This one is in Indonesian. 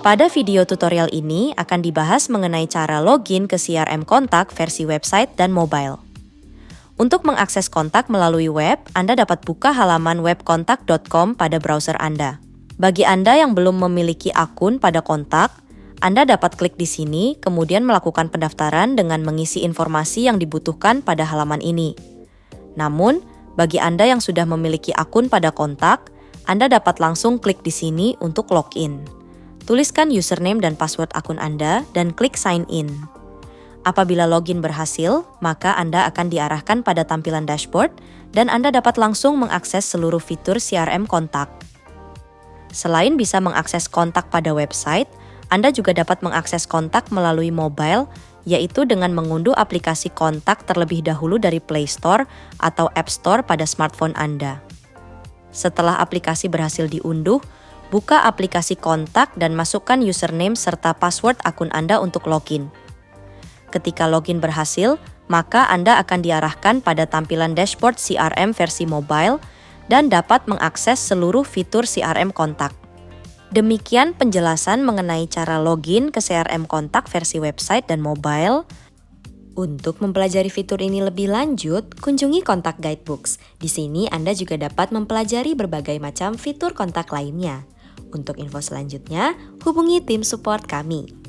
Pada video tutorial ini akan dibahas mengenai cara login ke CRM kontak versi website dan mobile. Untuk mengakses kontak melalui web, Anda dapat buka halaman webkontak.com pada browser Anda. Bagi Anda yang belum memiliki akun pada kontak, Anda dapat klik di sini, kemudian melakukan pendaftaran dengan mengisi informasi yang dibutuhkan pada halaman ini. Namun, bagi Anda yang sudah memiliki akun pada kontak, Anda dapat langsung klik di sini untuk login. Tuliskan username dan password akun Anda dan klik sign in. Apabila login berhasil, maka Anda akan diarahkan pada tampilan dashboard dan Anda dapat langsung mengakses seluruh fitur CRM kontak. Selain bisa mengakses kontak pada website, Anda juga dapat mengakses kontak melalui mobile, yaitu dengan mengunduh aplikasi kontak terlebih dahulu dari Play Store atau App Store pada smartphone Anda. Setelah aplikasi berhasil diunduh, buka aplikasi kontak dan masukkan username serta password akun Anda untuk login. Ketika login berhasil, maka Anda akan diarahkan pada tampilan dashboard CRM versi mobile dan dapat mengakses seluruh fitur CRM kontak. Demikian penjelasan mengenai cara login ke CRM kontak versi website dan mobile. Untuk mempelajari fitur ini lebih lanjut, kunjungi Kontak Guidebooks. Di sini Anda juga dapat mempelajari berbagai macam fitur kontak lainnya. Untuk info selanjutnya, hubungi tim support kami.